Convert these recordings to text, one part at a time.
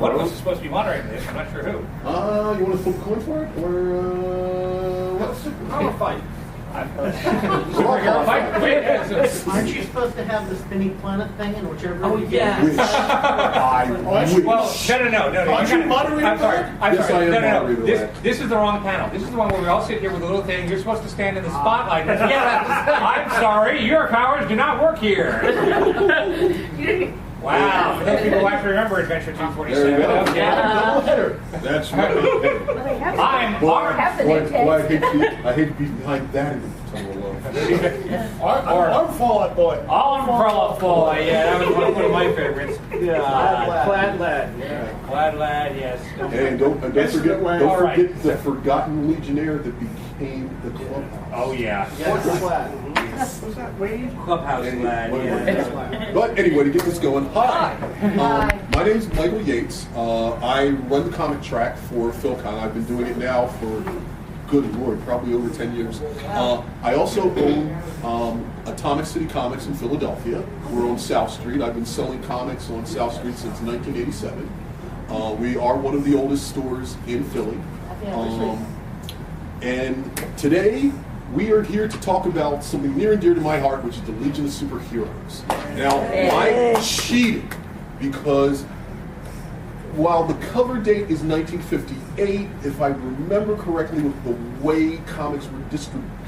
One of us is supposed to be moderating this. I'm not sure who. You want to flip a coin for it, or what's the Power fight. Superhero fight. Wait, aren't you supposed to have the spinning planet thing in whichever? Oh yeah. I wish. Well, no. Aren't you moderating? I'm sorry. Yes, I am moderating. This is the wrong panel. This is the one where we all sit here with a little thing. You're supposed to stand in the spotlight. I'm sorry. Your powers do not work here. Wow. For those people who actually remember Adventure 247. There you go. Okay. That's right. I hate to be behind that in the tunnel. Arm Fallout Boy. Arm Fallout Boy. Yeah, that was one of my favorites. Clad lad. Yeah. Clad lad. Yes. And don't forget the forgotten legionnaire that became the clubhouse. Oh yeah. Yes. Clad. Was that Wade? Clubhouse lad. Yeah. But anyway, to get this going, hi. My name's Michael Yates. I run the comic track for Philcon. I've been doing it now for, good Lord, probably over 10 years. I also own Atomic City Comics in Philadelphia. We're on South Street. I've been selling comics on South Street since 1987. We are one of the oldest stores in Philly. And today, we are here to talk about something near and dear to my heart, which is the Legion of Superheroes. Now, I cheated because while the cover date is 1958, if I remember correctly with the way comics were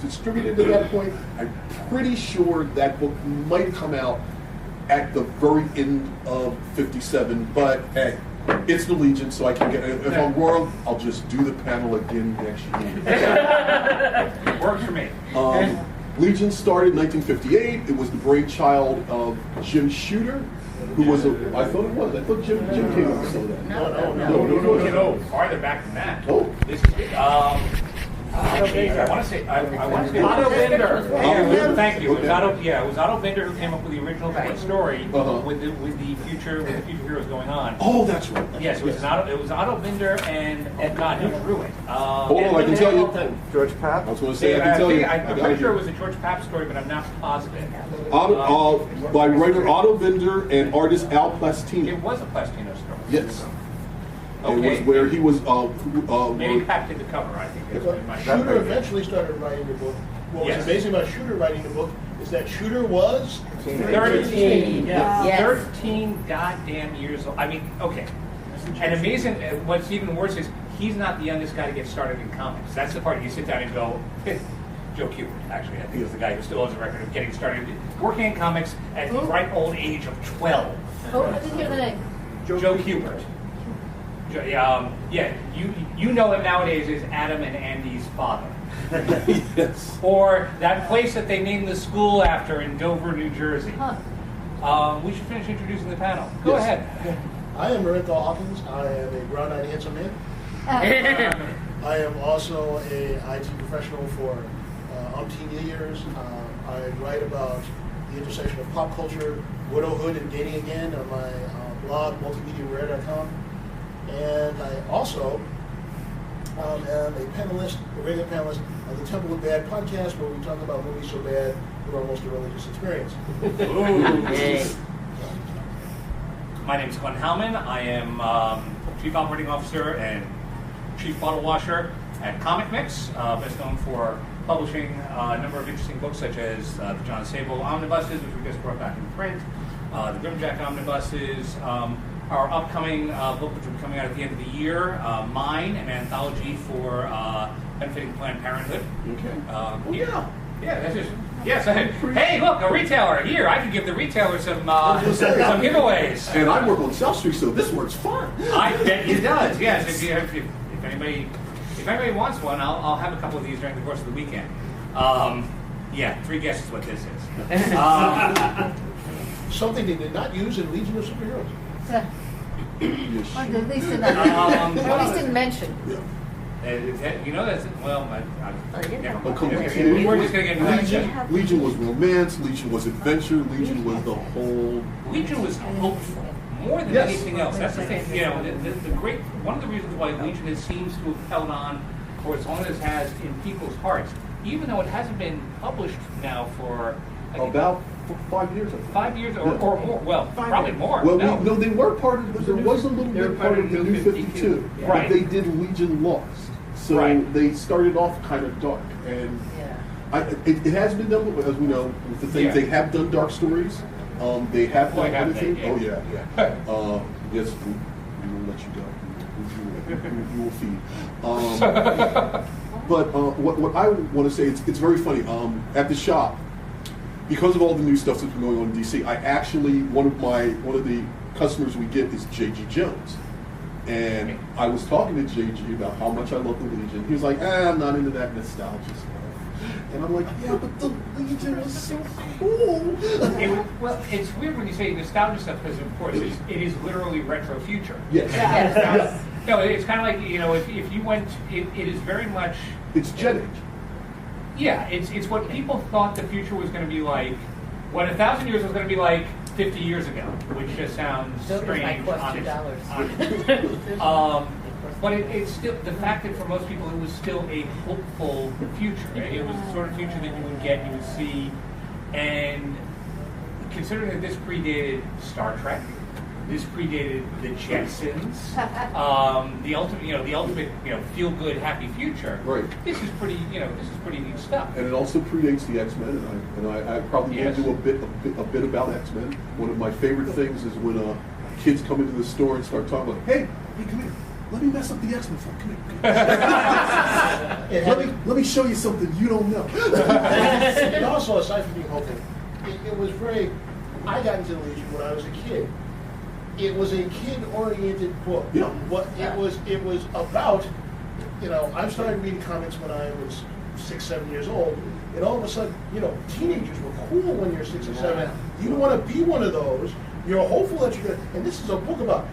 distributed at that point, I'm pretty sure that book might have come out at the very end of 57, but hey, it's the Legion, so I can get it. If I'm wrong, I'll just do the panel again next year. Works for me. Legion started in 1958. It was the brainchild of Jim Shooter, who was I thought Jim came up with some of that. No. Farther back than that. Oh. This is I want to say Otto Binder. Yeah, thank you. Okay. It was Otto Binder who came up with the original story with the future heroes going on. Oh, that's right. Yes, it was Otto Binder and God, who drew it? Hold on, I can tell you. George Papp. I was going to say I can tell you. I'm pretty sure it was a George Papp story, but I'm not positive. By writer Otto Binder and artist Al Plastino. It was a Plastino story. Yes. Okay. It was where he was. Maybe Papp did the cover. I think that's what it might be. Shooter eventually started writing the book. What was amazing about Shooter writing the book is that Shooter was 13. Yeah. 13 goddamn years old. I mean, okay. And amazing, what's even worse is he's not the youngest guy to get started in comics. That's the part you sit down and go, Joe Kubert, actually, I think is the guy who still has a record of getting started working in comics at the ripe old age of 12. Oh, I didn't hear the name. Joe Kubert. You know him nowadays as Adam and Andy's father. Yes. Or that place that they named the school after in Dover, New Jersey. We should finish introducing the panel. Go ahead. I am Orenthal Hawkins. I am a brown-eyed handsome man. I am also a IT professional for umpteen years. I write about the intersection of pop culture, widowhood, and dating again on my blog, multimediarare.com. And I also am a panelist, a regular panelist on the Temple of Bad podcast, where we talk about movies so bad they're almost a religious experience. My name is Glenn Hauman. I am Chief Operating Officer and Chief Bottle Washer at Comic Mix, best known for publishing a number of interesting books such as the John Sable Omnibuses, which we just brought back in print, the Grimjack Omnibuses, our upcoming book, which will be coming out at the end of the year, Mine, an anthology for benefiting Planned Parenthood. Okay. Yeah, that's just. Yes. Hey, look, a retailer here. I can give the retailer some giveaways. And I work on South Street, so this works fine. I bet it does. Yes. If anybody wants one, I'll have a couple of these during the course of the weekend. 3 guesses what this is. Something they did not use in Legion of Superheroes. Or at least didn't mention. Yeah. That's well. Never mind. Come on. We're just going to get Legion was romance. Legion was adventure. Legion was the whole. Legion was hopeful more than anything else. That's the thing. The great one of the reasons why Legion seems to have held on for as long as it has in people's hearts, even though it hasn't been published now for About 5 years. I think. 5 years or, Yeah. or more. Well, probably more. Well, no. no, they were part of. There was a little they were bit part part of of the the New New 52, 52. but Right. they did Legion Lost, so Right. they started off kind of dark, and it has been done, as we know, with the things Yeah. they have done dark stories. They have Boy, done have other they, things. yeah. Oh yeah. Yes, we will let you go. You will feed. But what I want to say, it's very funny. At the shop, because of all the new stuff that's been going on in DC, I actually one of the customers we get is J.G. Jones, and I was talking to J.G. about how much I love the Legion. He was like, I'm not into that nostalgia stuff. And I'm like, yeah, but the Legion was so cool. Well, it's weird when you say nostalgia stuff because, of course, it is literally retro future. Yes. Yes. No, it's kind of like, if you went, it is very much. It's Gen Age. Yeah, it's what people thought the future was going to be like, what 1,000 years was going to be like 50 years ago, which just sounds Don't use my strange. cost $2. But it's still the fact that for most people it was still a hopeful future. Right? It was the sort of future that you would get, you would see, and considering that this predated Star Trek, this predated the Jetsons, the ultimate, feel-good, happy future. Right. This is pretty neat stuff. And it also predates the X-Men, and I probably Yes. will do a bit about X-Men. One of my favorite things is when kids come into the store and start talking like, hey, come here. Let me mess up the X-Men for you. Come here. Let me show you something you don't know. And also, aside from being hopeful, it was very. I got into the Legion when I was a kid. It was a kid-oriented book. Yeah. It was about. I started reading comics when I was 6, 7 years old, and all of a sudden, teenagers were cool when you're 6 or 7. You want to be one of those. You're hopeful that you're gonna. And this is a book about.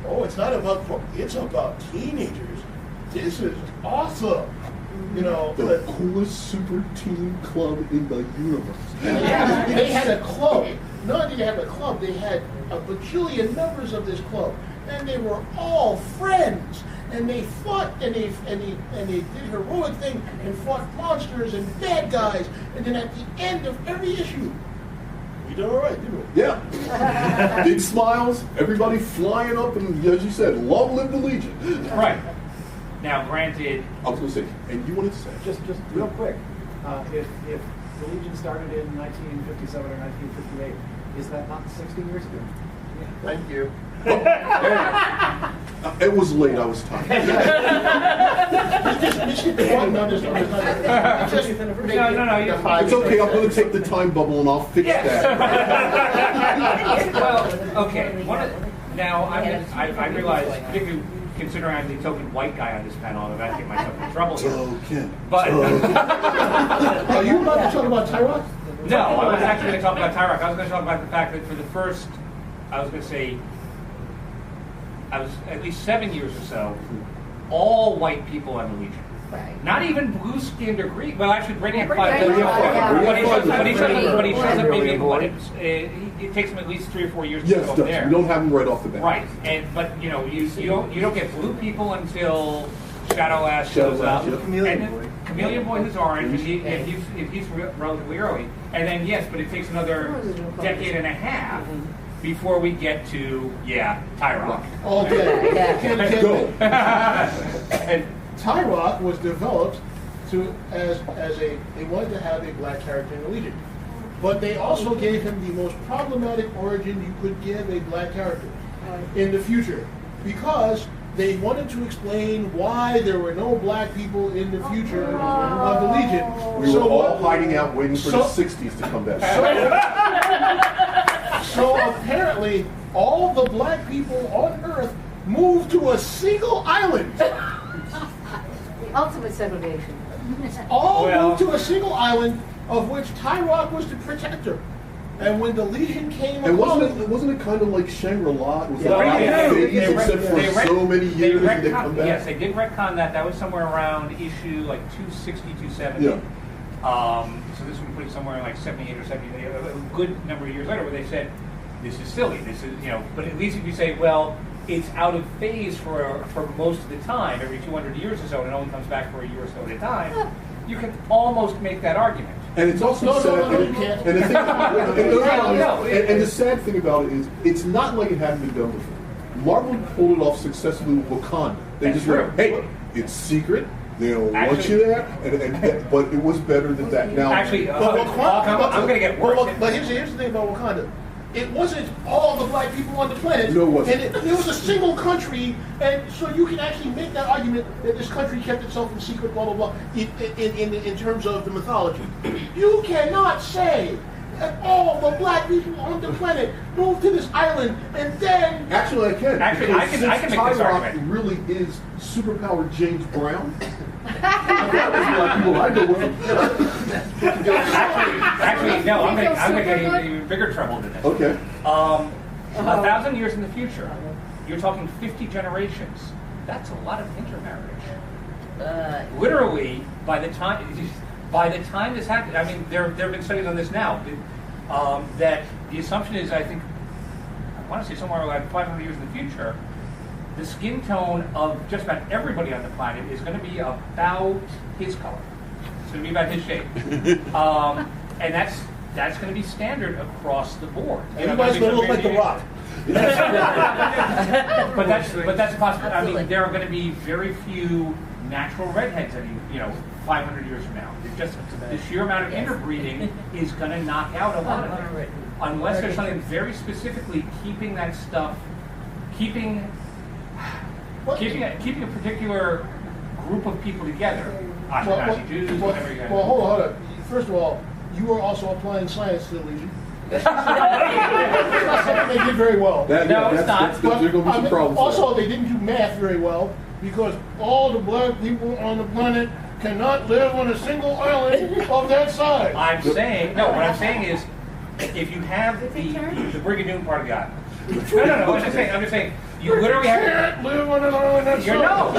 Oh, it's not about. It's about teenagers. This is awesome. The coolest super team club in the universe. They had a club. Not only did they have a club, they had a bajillion members of this club, and they were all friends. And they fought, and they did heroic things, and fought monsters and bad guys. And then at the end of every issue, we did all right, didn't we? Yeah. Big smiles, everybody flying up, and as you said, long live the Legion. Right. Now, granted, I was going to say, and you wanted to say. Just real quick, if the Legion started in 1957 or 1958, is that not 60 years ago? Thank you. It was late, I was tired. No. It's okay, I'm going to take the time bubble and I'll fix that. Well, okay. Now, I realize, particularly considering I'm the token white guy on this panel, I'm about to get myself in trouble here. Okay. But Are you about to talk about Tyrok? no, I was actually going to talk about Tyrok. I was going to talk about the fact that for the first, I was at least 7 years or so, all white people on the Legion. Right. Not even blue-skinned or green. Well, actually, Brainiac Brainiac Five. Five, When he shows up, maybe Brilliant. it takes him at least 3 or 4 years to Yes, go up it does. there. We don't have them right off the bat. Right, but you don't get blue people until Shadow Ash shows up. Shadow Ash, yeah. And then Chameleon Boy who's orange, and he's relatively early. And then yes, but it takes another decade and a half before we get to Tyrok. Okay. Go. And Tyrok was developed as they wanted to have a black character in the Legion. But they also gave him the most problematic origin you could give a black character in the future. Because they wanted to explain why there were no black people in the future of the Legion. We were all hiding out waiting for the 60s to come back. So apparently, all the black people on Earth moved to a single island. The ultimate segregation. Moved to a single island, of which Tyrok was the protector. And when the Legion came And along, wasn't it kind of like Shangri-La? It was Yeah. like Yeah. phase, except for so many years and they come back. Yes, they did retcon that. That was somewhere around issue like 260, 270. Yeah. So this would put it somewhere in like 78 or 70, a good number of years later, where they said, this is silly. This is, but at least if you say, well, it's out of phase for most of the time, every 200 years or so, and it only comes back for a year or so at a time, you can almost make that argument. And it's also No, sad. you can't. And the thing, No. and the sad thing about it is, it's not like it hadn't been done before. Marvel pulled it off successfully with Wakanda. They That's just went, true. hey, it's secret. They don't want Actually- you there, but it was better than that. Now, Actually, But Wakanda, I'm going to get worse. But here's the thing about Wakanda. It wasn't all the black people on the planet. No, it wasn't. And it was a single country, and so you can actually make that argument that this country kept itself in secret, blah, blah, blah, in terms of the mythology. You cannot say that all the black people on the planet moved to this island, and then... actually, I can. Actually, because I can since make this Tyrock argument. really is superpowered James Brown. Black people, I go with him. Actually, no, I'm going to get even bigger trouble than this. Okay. 1,000 years in the future, you're talking 50 generations. That's a lot of intermarriage. Literally, by the time this happened, I mean, there have been studies on this now, that the assumption is, I think, I want to say somewhere like 500 years in the future, the skin tone of just about everybody on the planet is going to be about his color. It's going to be about his shape. And that's going to be standard across the board. Everybody's going to look like The Rock. But that's a possibility. I mean, there are going to be very few natural redheads 500 years from now. It's just the sheer amount of interbreeding is going to knock out a lot of it. Unless there's something very specifically keeping that stuff, keeping a particular group of people together. Ashkenazi Jews, whatever you Well, hold on. First of all, you are also applying science to the Legion. That's something they did very well. There going to be some problems. Also, they didn't do math very well because all the black people on the planet cannot live on a single island of that size. what I'm saying is, if you have the Brigadoon part of the island. No, I'm just saying, you literally have Can't live on an island that size. You're not.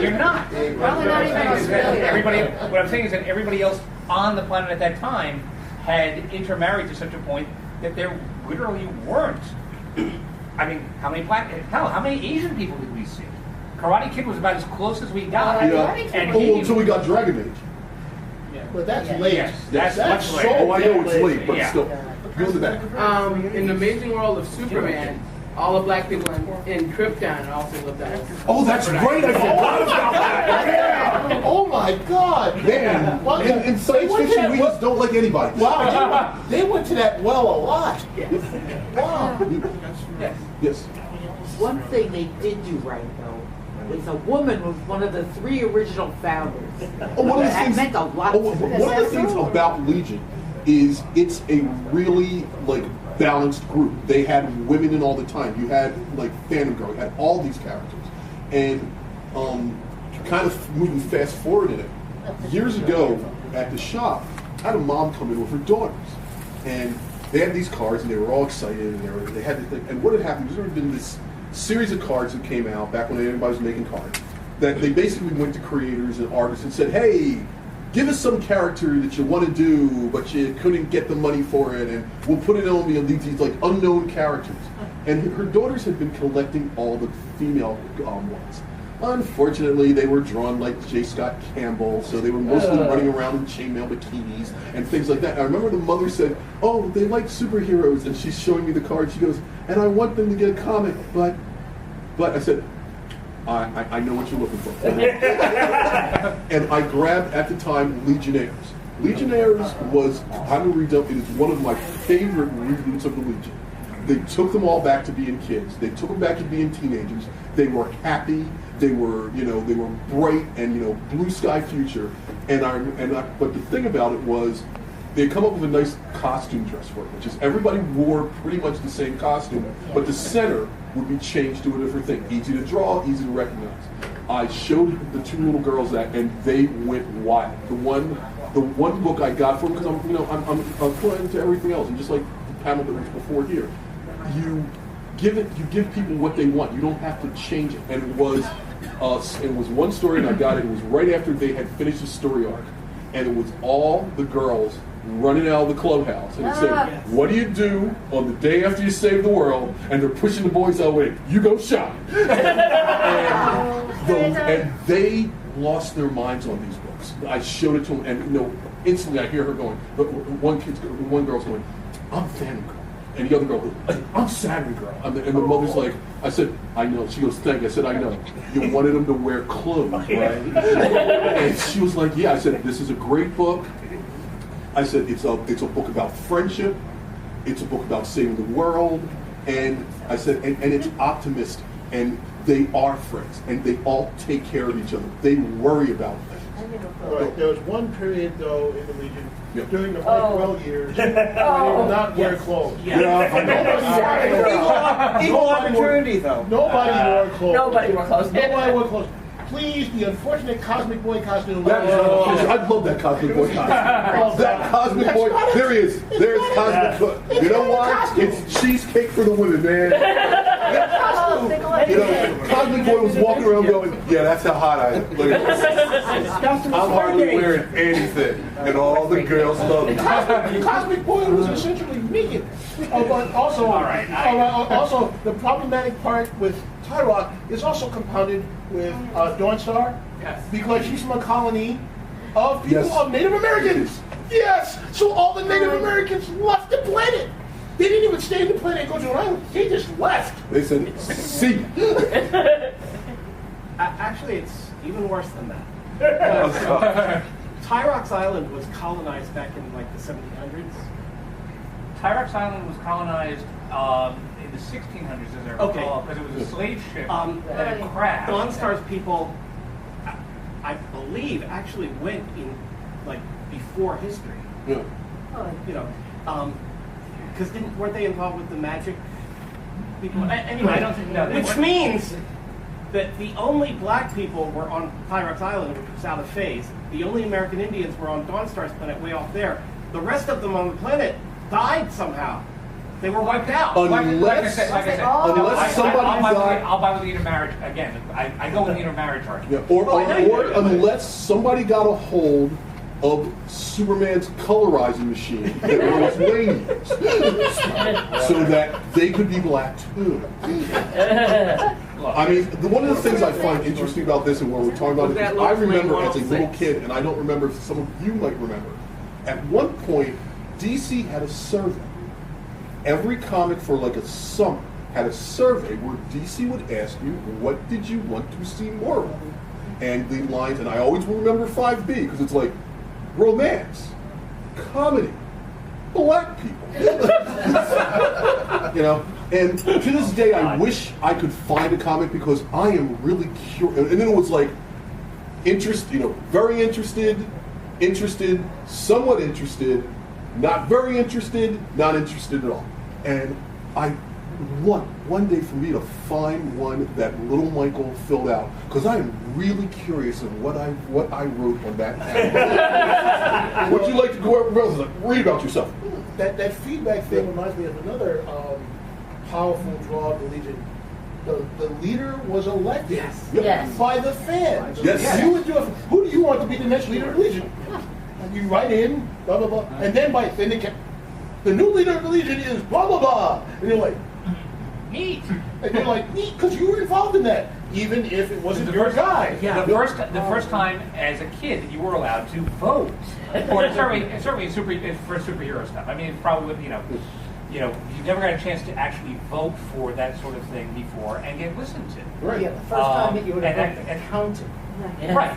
You're not. Probably not even Australia. What I'm saying is that everybody else on the planet at that time had intermarried to such a point that there literally weren't. I mean, how many Asian people did we see? Karate Kid was about as close as we got. Yeah. Until we got Dragon Age. But that's late. Yes, that's much so later. Oh, I know it's late, but Yeah. still. Go to the back. In the Amazing World of Superman, all the black people in Krypton also lived on. Oh, that's great! I forgot about that. Yeah. Oh my God! Man, Well, in science fiction, we just don't like anybody. Wow, they went to that well a lot. Wow. Yes. One thing they did do right, though, is a woman was one of the 3 original founders. Oh, one of the That things. meant a lot Oh, to them. one of the things about Legion is it's a really balanced group. They had women in all the time. You had Phantom Girl. You had all these characters, and kind of moving fast forward in it. Years ago at the shop, I had a mom come in with her daughters, and they had these cards, and they were all excited, and they had the thing. And what had happened was there had been this series of cards that came out back when everybody was making cards. That they basically went to creators and artists and said, "Hey, give us some character that you want to do, but you couldn't get the money for it, and we'll put it on these unknown characters." And her daughters had been collecting all the female ones. Unfortunately, they were drawn like J. Scott Campbell, so they were mostly running around in chainmail bikinis and things like that. I remember the mother said, "Oh, they like superheroes," and she's showing me the card. She goes, "And I want them to get a comic, but I said, I know what you're looking for." And I grabbed, at the time, Legionnaires. Legionnaires was, I'm going to read up, it is one of my favorite reboots of the Legion. They took them all back to being kids. They took them back to being teenagers. They were happy. They were bright and, blue sky future. But the thing about it was, they come up with a nice costume dress for it, which is everybody wore pretty much the same costume, but the center would be changed to a different thing. Easy to draw, easy to recognize. I showed the 2 little girls that, and they went wild. The one book I got for them, because I'm playing to everything else, and just like the panel that was before here, you give people what they want. You don't have to change it. And it was one story, and I got it. It was right after they had finished the story arc, and it was all the girls running out of the clubhouse, and it said, "What do you do on the day after you save the world?" And they're pushing the boys away. "You go shop." And they lost their minds on these books. I showed it to them, and instantly I hear her going, one girl's going, I'm Phantom Girl. And the other girl goes, I'm Saturn Girl. And the mother's like, I said, I know. She goes, thank you. I said, I know. You wanted him to wear clothes, right? And she was like, yeah. I said, this is a great book. I said, it's a book about friendship. It's a book about saving the world. And I said, and it's optimistic. And they are friends. And they all take care of each other. They worry about things. All right, there was one period, though, in the Legion, during the Orenthal years, where they did not wear clothes. Equal opportunity, though. Nobody wore clothes. Nobody wore clothes. Nobody wore clothes. Please, the unfortunate Cosmic Boy costume. I love that Cosmic Boy costume. That Cosmic Boy, there he is. There's Cosmic Boy. You know why? It's cheesecake for the women, man. You know, Cosmic Boy was walking around going, yeah, that's how hot I am. Look at this. I'm hardly wearing anything. And all the girls love me. Cosmic Boy was essentially naked. But also, also, the problematic part with Tyrock is also compounded with Dawnstar. Yes. Because she's from a colony of people of Native Americans. Yes! So all the Native Americans left the planet. They didn't even stay in the planet and go to an island. They just left. They said, see. Actually, it's even worse than that. Tyrock's Island was colonized back in like the 1700s. Tyrock's Island was colonized in the 1600s, as I recall, because it was a slave ship that had crashed. Dawnstar's people, I believe, actually went in like before history. Yeah. You know, because weren't they involved with the magic people? Anyway, I don't think no. Which means that the only black people were on Tyrock's Island, which was out of phase. The only American Indians were on Dawnstar's planet, way off there. The rest of them on the planet died somehow. They were wiped out. Unless somebody died. I'll buy with the intermarriage again. I go with the intermarriage argument. Yeah, or unless somebody got a hold of Superman's colorizing machine that Lois Lane used, so that they could be black too. I mean, one of the things I find interesting about this and when we're talking about it is I remember as a little kid, and I don't remember if some of you might remember, at one point, DC had a survey. Every comic for like a summer had a survey where DC would ask you, what did you want to see more of? And the lines, and I always will remember 5B, because it's like, romance, comedy, black people. You know, and to this day, I wish I could find a comic because I am really curious. And then it was like, very interested, somewhat interested, not very interested, not interested at all. And one day for me to find one that little Michael filled out, because I am really curious of what I wrote on that. Would you like to go over? Read about yourself. That feedback thing reminds me of another powerful draw of the Legion. The leader was elected by the fans. Yes. You would do it. Who do you want to be the next leader of the Legion? And you write in, blah blah blah, and then the new leader of the Legion is blah blah blah, and you're like, neat. And you're like, neat, because you were involved in that, even if it wasn't your guy. Yeah. The first time as a kid that you were allowed to vote, or certainly for superhero stuff. I mean, it's probably you've never got a chance to actually vote for that sort of thing before and get listened to. Right. Yeah, the first time that you would have counted. Right.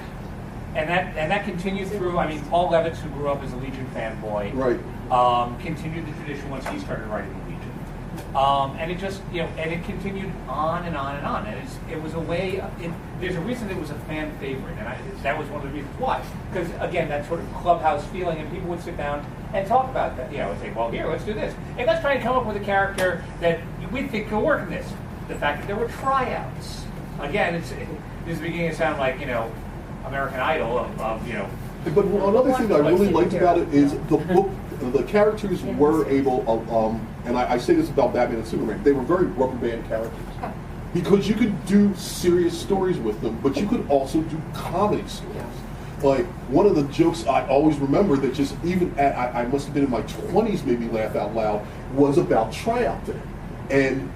And that continued through. I mean, Paul Levitz, who grew up as a Legion fanboy, continued the tradition once he started writing the Legion. And it just, and it continued on and on and on. And it was a way. There's a reason it was a fan favorite, and that was one of the reasons why. Because again, that sort of clubhouse feeling, and people would sit down and talk about that. And say, well, here, let's do this, and let's try and come up with a character that we think could work in this. The fact that there were tryouts. Again, this is beginning to sound like American Idol of. But another thing I really liked about it is the book. The characters were able, and I say this about Batman and Superman, they were very rubber band characters. Because you could do serious stories with them, but you could also do comedy stories. Like, one of the jokes I always remember that just even I must have been in my 20s, made me laugh out loud, was about tryout day. And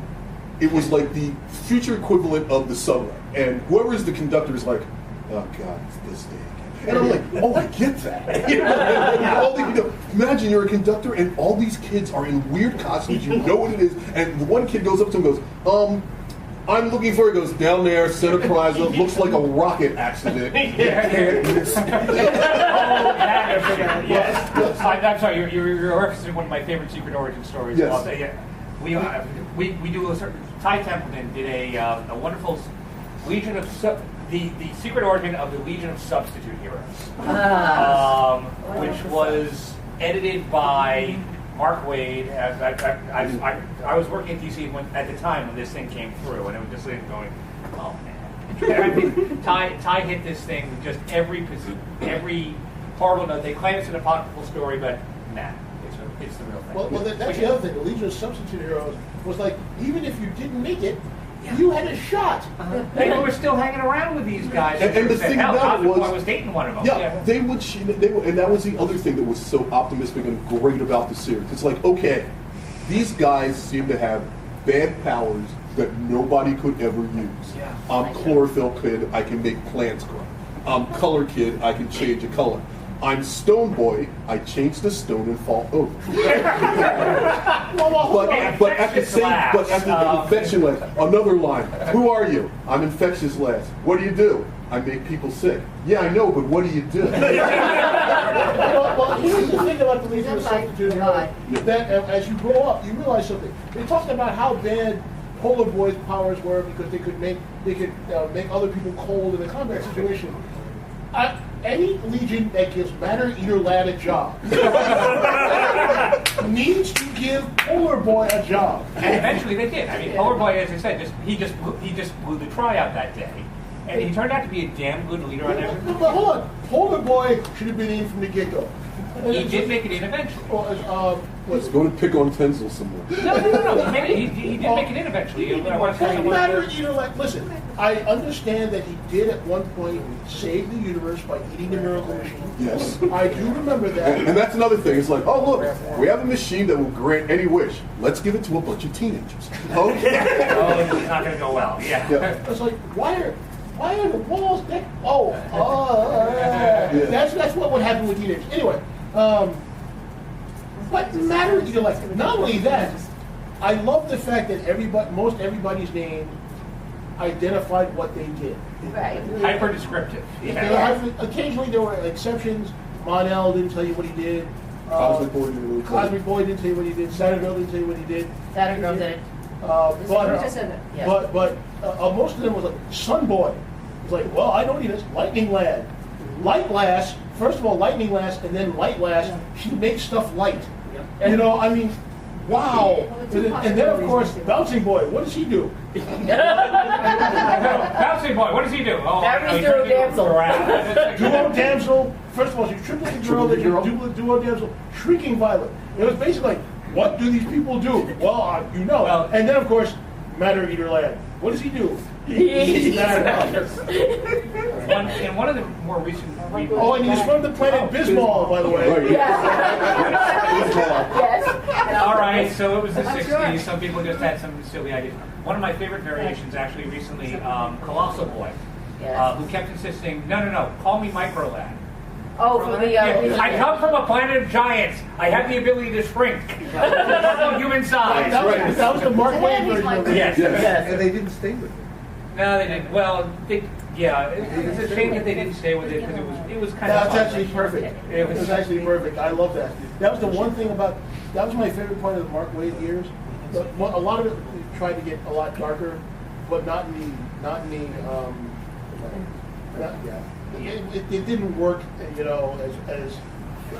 it was like the future equivalent of the subway. And whoever is the conductor is like, oh God, it's this day again. And I'm like, oh, I get that. Imagine you're a conductor and all these kids are in weird costumes, you know what it is, and the one kid goes up to him and goes, I'm looking for it, goes down there, Center Plaza, looks like a rocket accident. Can't miss it. Yes. I'm sorry, you're referencing one of my favorite Secret Origin stories. Yes. We do a certain, Ty Templeton did a wonderful Legion of the Secret Origin of the Legion of Substitute Heroes, which was edited by Mark Wade. I was working at DC at the time when this thing came through, and it was just going, oh man. I mean, Ty hit this thing with just every horrible note. They claim it's an apocryphal story, but nah, it's the real thing. Well, that's the other thing. The Legion of Substitute Heroes was like, even if you didn't make it, you had a shot. They were still hanging around with these guys. And the thing about it was dating one of them. Yeah, they would, and that was the other thing that was so optimistic and great about the series. It's like, okay, these guys seem to have bad powers that nobody could ever use. Yeah. I'm chlorophyll kid, I can make plants grow. I'm color kid, I can change a color. I'm stone boy, I change the stone and fall over. but at the infection last, another line. Who are you? I'm infectious last. What do? I make people sick. Yeah, I know, but what do you do? well, here's the thing about the Legion of Substitute Heroes, that as you grow up, you realize something. They talked about how bad Polar Boy's powers were because they could make other people cold in a combat situation. Any Legion that gives Matter Eater Lad a job needs to give Polar Boy a job. And eventually they did. I mean, Polar Boy, as I said, he just blew the tryout that day, and he turned out to be a damn good leader on everything. But hold on, Polar Boy should have been in from the get-go. He did make it in eventually. Let's go to pick on Tenzel some more. No. He did make it in eventually. Listen, I understand that he did at one point save the universe by eating the miracle machine. Yes. I do remember that. And that's another thing. It's like, oh, look, we have a machine that will grant any wish. Let's give it to a bunch of teenagers. Okay. Oh, it's not going to go well. Yeah. It's like, why are the walls decked? That's what would happen with teenagers. Anyway, but Matter Eater Lad. Not only that, I love the fact that most everybody's name identified what they did. Right. Hyper descriptive. Occasionally there were exceptions. Mon-El didn't tell you what he did. Cosmic Boy didn't tell you what he did. Saturn Girl didn't tell you what he did. Saturn Girl did it. But most of them was like Sun Boy. It's like, well, I know what he does. Lightning Lad. Light Lass. First of all, Lightning Lass, and then Light Lass. She makes stuff light. You know, I mean, wow. And then, of course, Bouncing Boy. What does he do? Bouncing Boy, what does he do? Duo Damsel. Duo Damsel. First of all, she's triplet girl, then she's Duo Damsel. Shrieking Violet. It was basically like, what do these people do? Well, you know. Well, and then, of course, Matter Eater Lad. What does he do? In one of the more recent Oh, and he's from the planet Bismol, by the way. Right. Yes. All right, so it was the 60s. Some people just had some silly ideas. One of my favorite variations, actually, recently, Colossal Boy, who kept insisting, no, call me Micro Lad. Oh, for the I come from a planet of giants. I have the ability to shrink. Human size. That was the Mark Wade version of it. Yes. And they didn't stay with it. No, they didn't. Well, it's a shame that they didn't stay with it because it was kind of. That's actually perfect. It was actually perfect. I love that. That was the one thing that was my favorite part of the Mark Wade years. But a lot of it tried to get a lot darker, but not in it didn't work, you know, as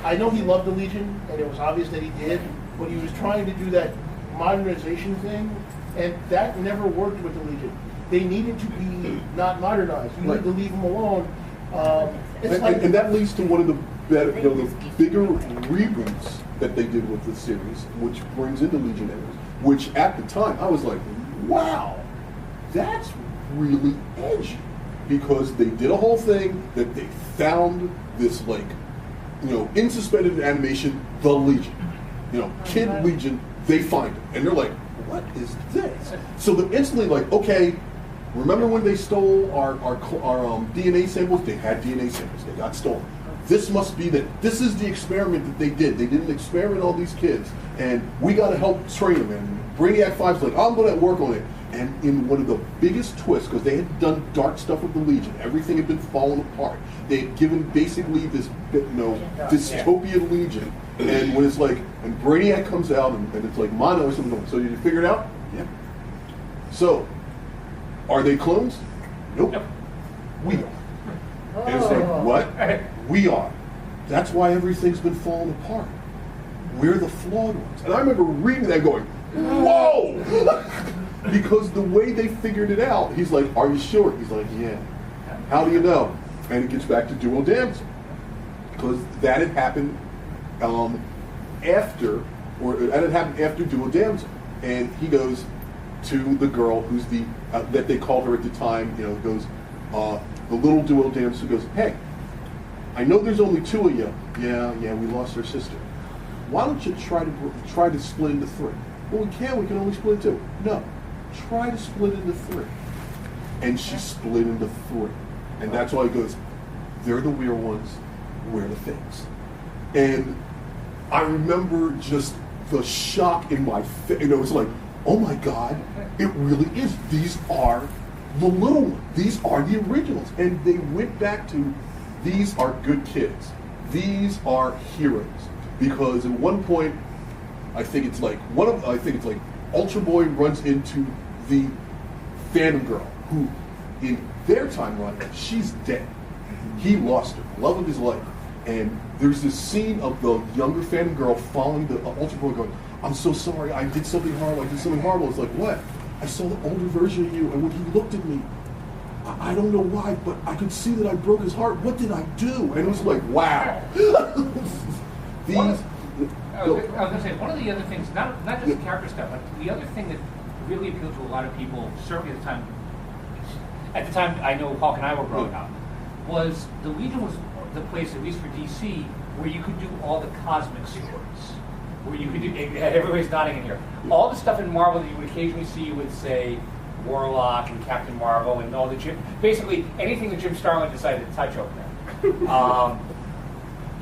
I know he loved the Legion, and it was obvious that he did, but he was trying to do that modernization thing, and that never worked with the Legion. They needed to be not modernized. You need to leave them alone. And that leads to one of the bigger reboots that they did with the series, which brings in the Legionnaires, which at the time I was like, wow, that's really edgy. Because they did a whole thing that they found this, like, you know, in suspended animation, the Legion. You know, Kid Legion, they find it. And they're like, what is this? So they're instantly like, okay, Remember when they stole our DNA samples? They had DNA samples. They got stolen. This must be that. This is the experiment that they did. They did an experiment on these kids, and we got to help train them. And Brainiac 5's like, I'm going to work on it. And in one of the biggest twists, because they had done dark stuff with the Legion, everything had been falling apart. They had given basically this, dystopian Legion, and when it's like, and Brainiac comes out, and it's like, mono or something. So did you figure it out? Yeah. So, are they clones? Nope. We are. And it's like, what? We are. That's why everything's been falling apart. We're the flawed ones. And I remember reading that going, whoa! Because the way they figured it out, he's like, are you sure? He's like, yeah. How do you know? And it gets back to Duo Damsel. Because that had happened after Duo Damsel. And he goes to the girl who's that they called her at the time, goes, the little Duo Damsel goes, hey, I know there's only two of you. Yeah, we lost our sister. Why don't you try to split into three? Well, we can only split into two. No. Try to split into three. And she split into three. And that's why he goes, they're the weird ones, we're the things. And I remember just the shock in my face. It was like, oh my God, it really is. These are the little ones. These are the originals. And they went back to, these are good kids. These are heroes. Because at one point, I think it's like Ultra Boy runs into the Phantom Girl, who in their time run, she's dead. He lost her, love of his life. And there's this scene of the younger Phantom Girl following the Ultra Boy going, I'm so sorry, I did something horrible. It's like, what? I saw the older version of you, and when he looked at me, I don't know why, but I could see that I broke his heart. What did I do? And it was like, wow. I was going to say, one of the other things, not just the character stuff, but the other thing that really appealed to a lot of people, certainly at the time I know Hawk and I were growing up, was the Legion was the place, at least for DC, where you could do all the cosmic stories. Where you could do, everybody's nodding in here. All the stuff in Marvel that you would occasionally see with, say, Warlock and Captain Marvel and all the basically anything that Jim Starlin decided to touch over there.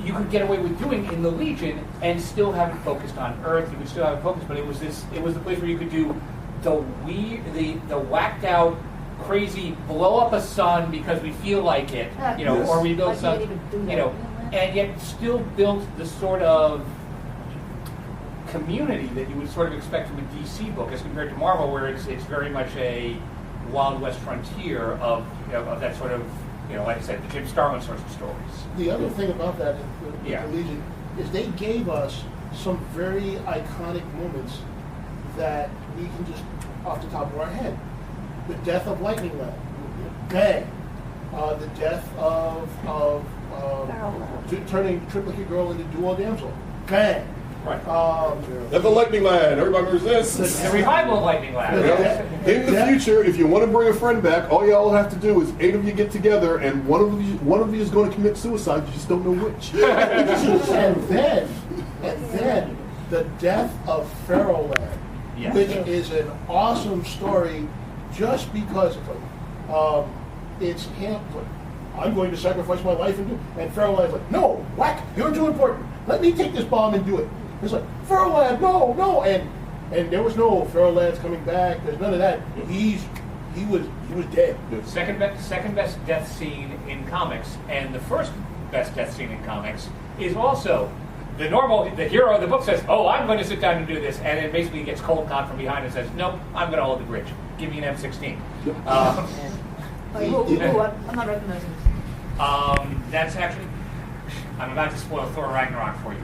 You could get away with doing in the Legion and still have it focused on Earth. You could still have it focused, but it was the place where you could do the whacked out, crazy, blow up a sun because we feel like it, Yes. or rebuild something, and yet still built the sort of community that you would sort of expect from a DC book as compared to Marvel, where it's very much a Wild West frontier of that sort of, like I said, the Jim Starlin sorts of stories. The other thing about that with Yeah. the Legion is they gave us some very iconic moments that we can just off the top of our head. The death of Lightning Lad, bang. The death of turning Triplicate Girl into Duo Damsel, bang. Right. That's the Lightning Lad. Everybody remembers this. The revival of Lightning Lad. In the future, if you want to bring a friend back, all y'all have to do is 8 of you get together, and one of you is going to commit suicide. You just don't know which. and then the death of Pharaoh Lad, Yes. which is an awesome story, just because it's him. I'm going to sacrifice my life and Pharaoh Lad's like, no, whack, you're too important. Let me take this bomb and do it. It's like, Pharaoh Lad, no, and there was no Pharaoh Lad's coming back. There's none of that. He was dead. Second best death scene in comics, and the first best death scene in comics is also the hero of the book says, "Oh, I'm going to sit down and do this," and it basically gets cold caught from behind and says, "Nope, I'm going to hold the bridge. Give me an M16." I'm not recognizing this. That's actually. I'm about to spoil Thor Ragnarok for you. You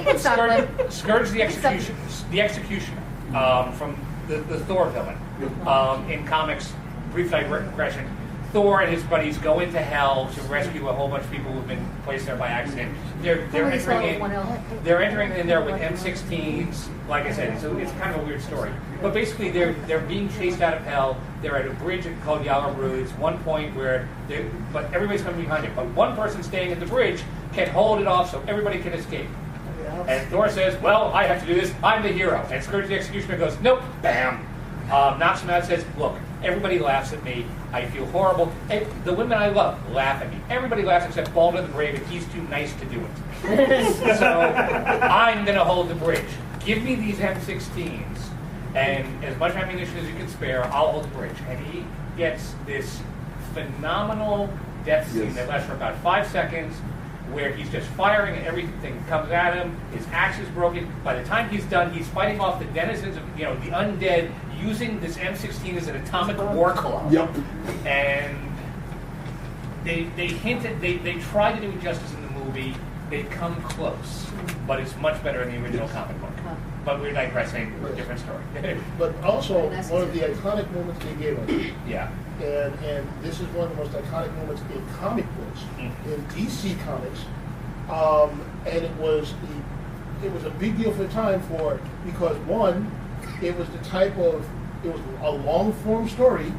can stop them. Scourge the Executioner from the Thor villain. In comics, brief digression, Thor and his buddies go into hell to rescue a whole bunch of people who've been placed there by accident. They're entering in there with M16s. Like I said, it's kind of a weird story. But basically, they're being chased out of hell. They're at a bridge called Yalabru. It's one point where but everybody's coming behind it. But one person staying at the bridge can hold it off so everybody can escape. And Thor says, "Well, I have to do this. I'm the hero." And Scourge the Executioner goes, "Nope." Bam. Knocks him out. Says, "Look, Everybody laughs at me. I feel horrible. The women I love laugh at me. Everybody laughs except Balder the Brave, and he's too nice to do it. So I'm going to hold the bridge. Give me these M16s, and as much ammunition as you can spare, I'll hold the bridge. And he gets this phenomenal death scene that lasts for about 5 seconds, where he's just firing and everything comes at him. His axe is broken. By the time he's done, he's fighting off the denizens of, the undead, using this M16 as an atomic war club. Yep. And they hinted, they try to do it justice in the movie. They come close, but it's much better in the original comic book. But we're digressing. Different story. But also, one of the iconic moments they gave us. Yeah. And this is one of the most iconic moments in comic books, in DC Comics, and it was a big deal for the time because one, it was a long form story.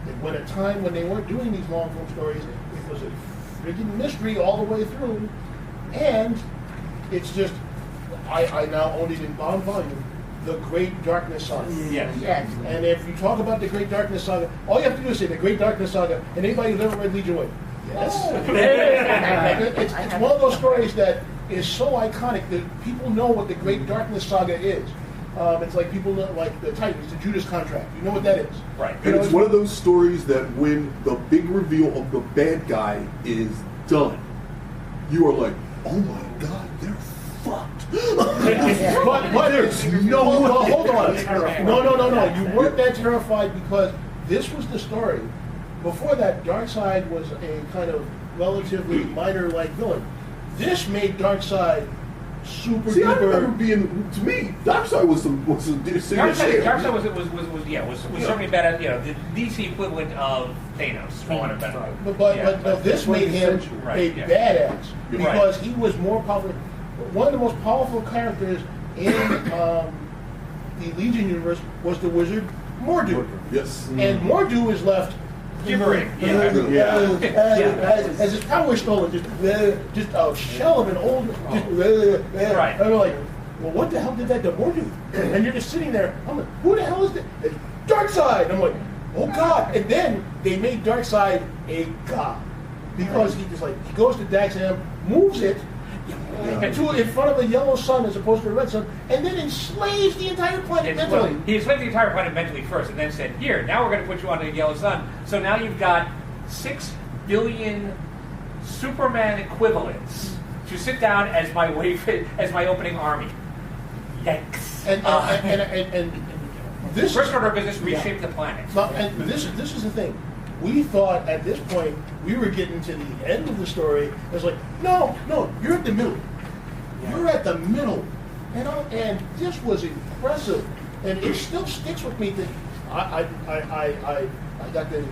And when a time when they weren't doing these long form stories, it was a freaking mystery all the way through, and it's just I now own it in bound volume. The Great Darkness Saga. Yes. And if you talk about the Great Darkness Saga, all you have to do is say the Great Darkness Saga, and anybody who's ever read Legion Way. Yes. It's one of those stories that is so iconic that people know what the Great Darkness Saga is. It's like people know, like the Titans, the Judas Contract. You know what that is. Right. And it's one of those stories that when the big reveal of the bad guy is done, you are like, oh my God, they're fucked. but there's no hold on. No. You weren't that terrified because this was the story. Before that, Darkseid was a kind of relatively minor-like villain. This made Darkseid super duper. I remember being, to me, Darkseid was Darkseid was certainly better. The DC equivalent of Thanos, for want of better. But this made him a badass because he was more powerful. One of the most powerful characters in the Legion universe was the wizard Mordu. Yes. And Mordu is left gibbering. As his power is stolen, just a shell of an old. Right. And I'm like, well, what the hell did that to Mordu? And you're just sitting there. I'm like, who the hell is that? It's Darkseid. And I'm like, oh God. And then they made Darkseid a god because he goes to Daxam, moves it. In front of the yellow sun as opposed to the red sun, and then enslaves the entire planet mentally. He enslaved the entire planet mentally first, and then said, "Here, now we're going to put you on the yellow sun." So now you've got 6 billion Superman equivalents to sit down as my opening army. Yikes! And this first order of business reshaped the planet. And this is the thing. We thought at this point we were getting to the end of the story. It was like, no, you're at the middle. You're at the middle, and this was impressive, and it still sticks with me that I got the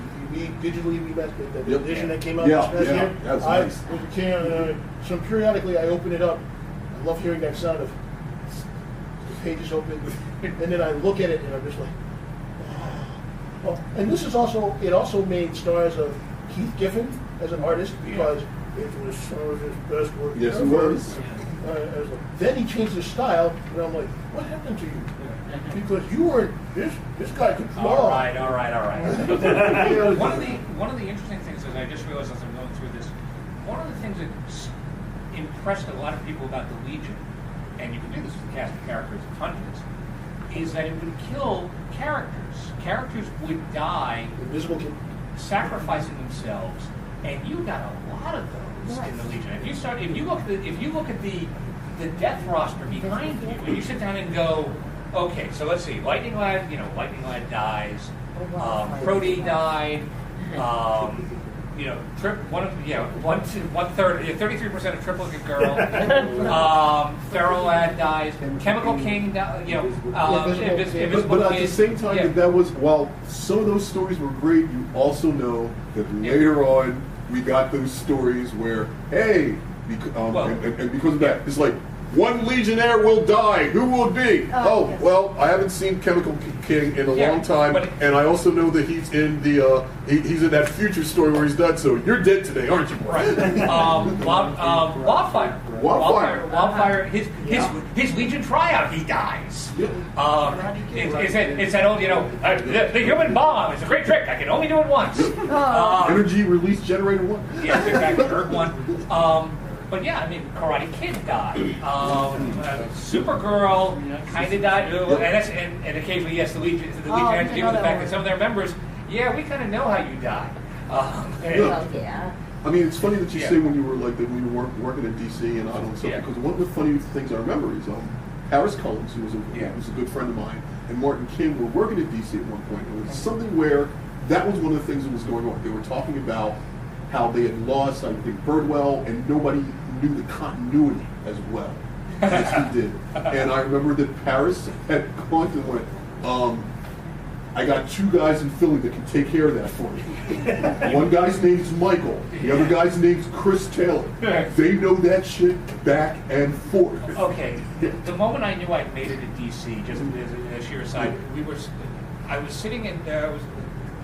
digitally remastered the edition that came out this past year. That's nice. So periodically I open it up. I love hearing that sound of the pages open, and then I look at it and I'm just like. Oh, and this is it also made stars of Keith Giffen as an artist because it was some of his best work. Yes, it was. Then he changed his style, and I'm like, what happened to you? Because you were this guy could draw. All right. One of the interesting things is I just realized as I'm going through this, one of the things that impressed a lot of people about the Legion, and you can do this with the cast of characters and hundreds, is that it would kill characters. Characters would die, sacrificing themselves, and you got a lot of those in the Legion. If you look at the death roster behind you, and you sit down and go, okay, so let's see, Lightning Lad dies, Prody died, one third, 33% of Triplicate Girl. Feral Lad dies. Chemical King, Invisible But at the same time, that was, while some of those stories were great, you also know that later on we got those stories where, hey, and because of that, it's like, one Legionnaire will die. Who will it be? Well, I haven't seen Chemical King in a long time, and I also know that he's in he's in that future story where he's done. So you're dead today, aren't you? Right. Wildfire. Wildfire. His Legion tryout, he dies. It's that old, the human bomb is a great trick. I can only do it once. Energy release generator one. Yes, exactly. Third one. But yeah, I mean, Karate Kid died. Supergirl kind of died, and occasionally, yes, the Legion had to deal with the fact that some of their members, we kind of know how you die. I mean, it's funny that you say when you were working at DC and on and stuff, because one of the funny things I remember is Harris Collins, who was a good friend of mine, and Martin Kim were working at DC at one point. It was something where that was one of the things that was going on. They were talking about how they had lost, I think, Birdwell, and nobody knew the continuity as well as he did. And I remember that Paris had gone to and went, I got 2 guys in Philly that can take care of that for me. One guy's name's Michael. The other guy's name's Chris Taylor. They know that shit back and forth. Okay. The moment I knew I'd made it to DC, just as a sheer aside, I was sitting in there.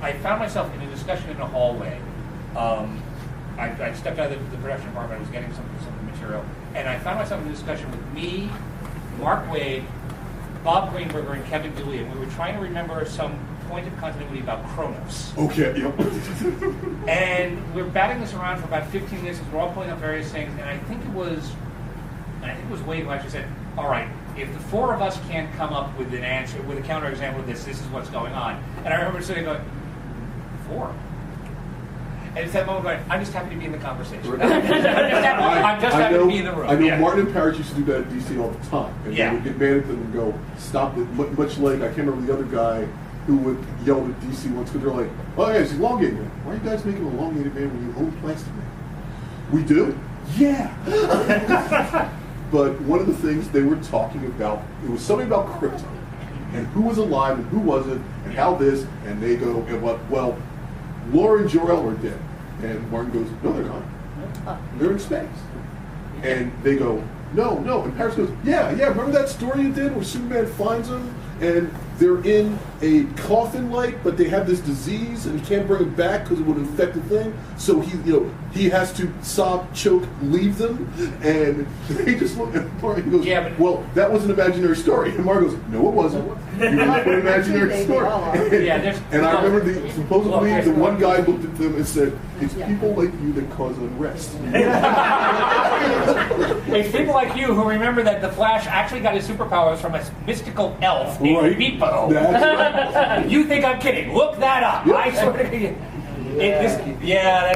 I found myself in a discussion in a hallway. I stepped out of the production department. I was getting some material, and I found myself in a discussion with me, Mark Wade, Bob Greenberger, and Kevin Dewey, and we were trying to remember some point of continuity about Kronos. Okay, yep. And we're batting this around for about 15 minutes as we're all pulling up various things, and I think it was Wade who actually said, all right, if the 4 of us can't come up with an answer, with a counterexample of this is what's going on. And I remember sitting going, 4? And it's that moment going, I'm just happy to be in the conversation. I'm just happy to be in the room. I know Martin and Parrish used to do that at DC all the time. And they would get mad at them and go, stop it. Much like, I can't remember the other guy who would yell at DC once because they're like, oh yeah, he's elongated man. Why are you guys making an elongated man when you own Plastic Man? We do? Yeah. But one of the things they were talking about, it was something about crypto. And who was alive and who wasn't, and how this, and they go, well, Laura and Jor-El are dead. And Martin goes, no, they're not. They're in space. And they go, no. And Paris goes, yeah, remember that story you did where Superman finds them and they're in a coffin but they have this disease and he can't bring them back because it would infect the thing. So he has to sob, choke, leave them. And they just look at Martin and goes, well, that was an imaginary story. And Martin goes, no, it wasn't. You were an imaginary story. And I remember supposedly the one guy looked at them and said, it's people like you that cause unrest. It's people like you who remember that the Flash actually got his superpowers from a mystical elf named Beepo. That's right. You think I'm kidding? Look that up. Yep. I swear to God.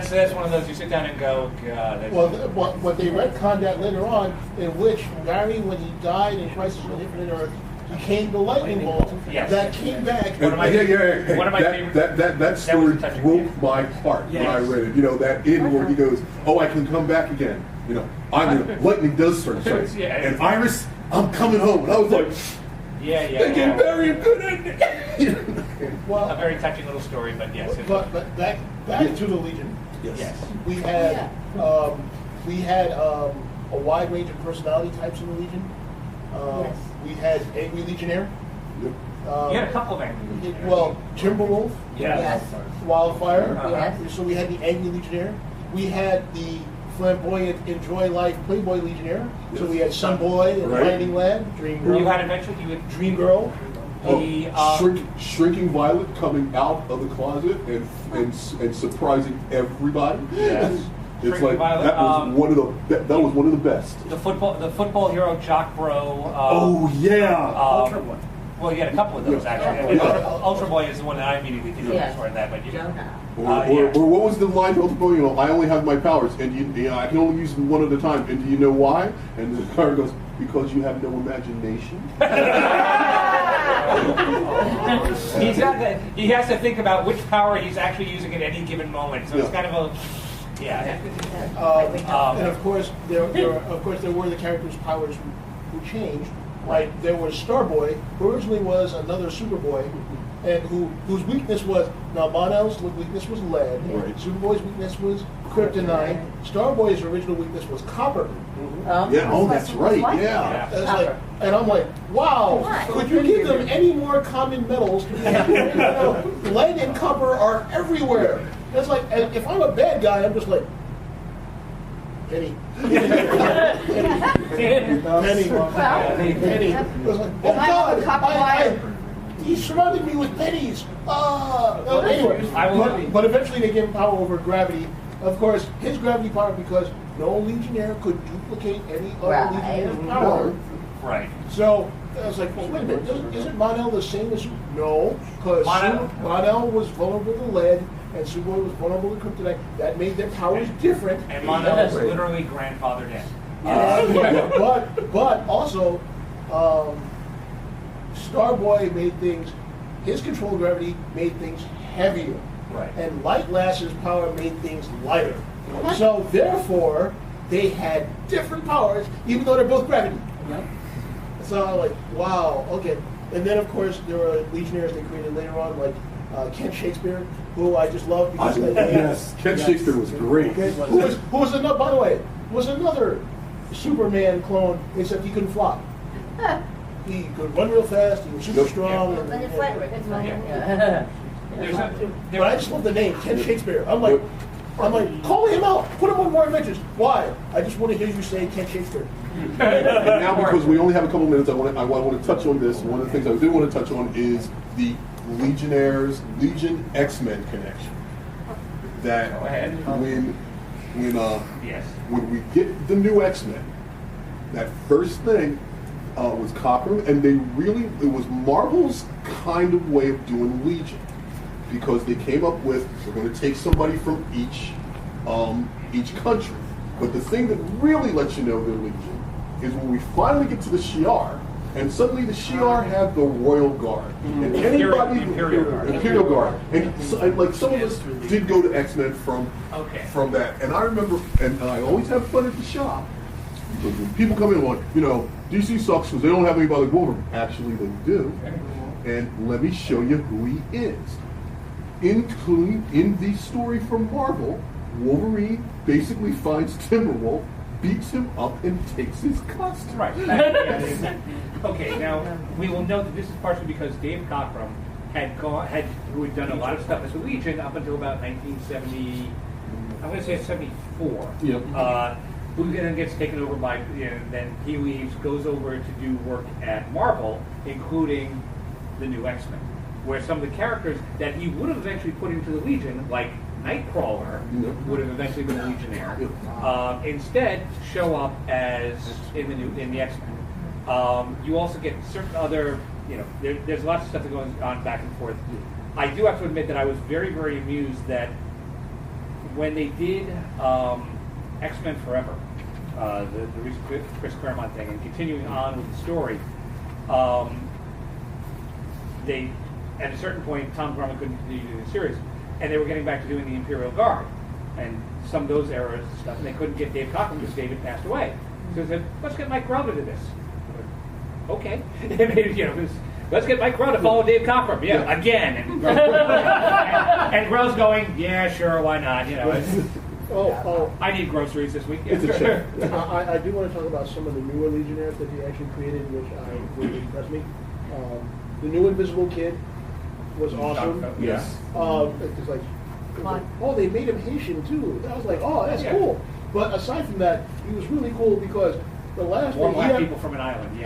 That's one of those you sit down and go, God. What they retconned that later on, in which Larry, when he died in Crisis on Infinite Earth, became the lightning bolt that came back. One of my favorite. That story broke my heart when I read it. That end where he goes, "Oh, I can come back again." Lightning does start striking. And Iris, I'm coming home. And I was like, they can bury a good ending. A very touching little story, but yes. But back to the Legion. Yes. We had a wide range of personality types in the Legion. We had Angry Legionnaire. Yep. You had a couple of Angry Legionnaires. Well, Timberwolf. Yes. Wildfire. Yes. So we had the Angry Legionnaire. We had the flamboyant, enjoy life Playboy Legionnaire. Yes. So we had Sunboy and Lightning Lad, Dream Girl. You had eventually Dream Girl. Shrinking Violet coming out of the closet and surprising everybody. Yes. It's like Violet, that was one of the best. The football hero Jock Bro. Ultra Boy. Well, you had a couple of those actually. Ultra Boy is the one that I immediately think of for that. But or what was the line to Ultra Boy? I only have my powers, and I can only use them one at a time. And do you know why? And the card goes, because you have no imagination. He has to think about which power he's actually using at any given moment. So it's kind of a. And of course, there were the characters' powers who changed. Like there was Starboy, who originally was another Superboy, and whose weakness was Monel's weakness was lead. Right. Superboy's weakness was kryptonite. Starboy's original weakness was copper. That's right. And I'm like, wow, could you give them any more common metals? Lead and copper are everywhere. It's like, if I'm a bad guy, I'm just like, Penny. Penny. I was like, oh Am I God, a cock-wire? he surrounded me with pennies. Anyway, but eventually they gave him power over gravity. Of course, his gravity power, because no Legionnaire could duplicate any other Legionnaire's power. Right. So I was like, well, wait a minute, isn't Mon-El the same as... No, because Mon-El was vulnerable to lead, and Superboy was vulnerable to kryptonite. That made their powers different. And Mon-El is literally grandfathered in. But also, Starboy made things... His control of gravity made things heavier. Right. And Light Lass's power made things lighter. So therefore, they had different powers, even though they're both gravity. Yep. So I'm like, wow, okay. And then, of course, there were Legionnaires they created later on, like Kent Shakespeare, who I just love because yes, Kent Shakespeare was great. Okay. Who was another? By the way, was another Superman clone, except he couldn't fly. He could run real fast. He was super strong. Then it's flat, right? That's my But I just love the name Kent Shakespeare. I'm like, call him out. Put him on more adventures. Why? I just want to hear you say Kent Shakespeare. And now, because we only have a couple minutes, I want to touch on this. One of the things I do want to touch on is the Legion X-Men connection. That when we get the new X-Men, that first thing was Cockrum, and it was Marvel's kind of way of doing Legion, because they came up with, we're going to take somebody from each country. But the thing that really lets you know they're Legion is when we finally get to the Shi'ar, and suddenly the Shi'ar have the Royal Guard. And anybody... Imperial Guard. And like some of us did go to X-Men from that. And I remember, and I always have fun at the shop, because when people come in like, DC sucks because they don't have anybody like Wolverine. Actually, they do. And let me show you who he is. Including in the story from Marvel, Wolverine basically finds Timberwolf, beats him up, and takes his costume. Right. Okay, now we will note that this is partially because Dave Cockrum who had done a lot of stuff as a Legion up until about 1970. I'm going to say 74. Yep. Who then gets taken over by, then he leaves, goes over to do work at Marvel, including the new X-Men, where some of the characters that he would have eventually put into the Legion, like Nightcrawler, would have eventually been a Legionnaire, instead show up as in the X-Men. You also get certain other, there's lots of stuff that goes on back and forth. I do have to admit that I was very, very amused that when they did X-Men Forever, the recent Chris Claremont thing, and continuing on with the story, they, at a certain point, Tom Drummond couldn't continue doing the series, and they were getting back to doing the Imperial Guard, and some of those eras and stuff, and they couldn't get Dave Cockrum because David passed away. So they said, let's get Mike Grell to do this. Okay. Let's get Mike Grell to follow Dave Cockrum, again. And Grell's going, yeah, sure, why not? I need groceries this week. It's a check. I do want to talk about some of the newer Legionnaires that he actually created, which really impressed me. The new Invisible Kid was awesome. Yes. It's like, they made him Haitian too. I was like, oh, that's cool. But aside from that, he was really cool because the last More black people from an island, we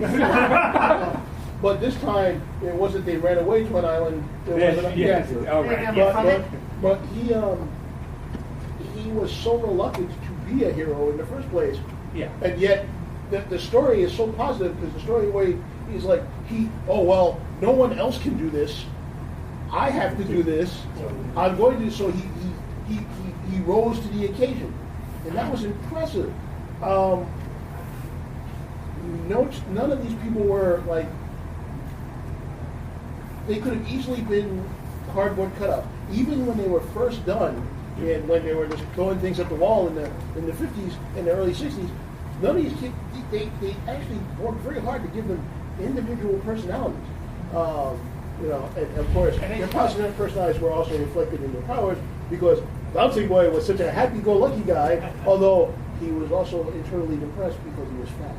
know. But this time, it wasn't they ran away to an island. But he was so reluctant to be a hero in the first place. Yeah. And yet, the story is so positive because the story way he's like, no one else can do this. I have to do this. I'm going to. So he rose to the occasion, and that was impressive. None of these people were like. They could have easily been cardboard cutout. Even when they were first done, and when they were just throwing things at the wall in the 50s and the early 60s, none of these kids, they actually worked very hard to give them individual personalities. And of course, their positive personalities were also reflected in their powers because Bouncing Boy was such a happy-go-lucky guy, although he was also internally depressed because he was fat.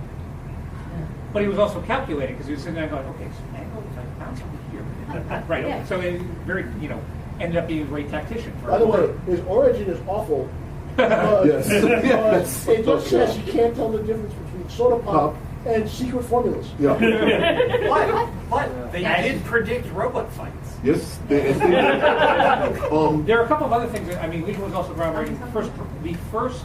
But he was also calculating because he was sitting there going, okay, so angle, if I bounce over here. Right. Yeah. So it very, ended up being a great tactician. By the way, his origin is awful Yes. Because it just says you can't tell the difference between soda pop and secret formulas. Yeah. But they did predict robot fights. Yes. They did. There are a couple of other things. I mean, Legion was also groundbreaking. The first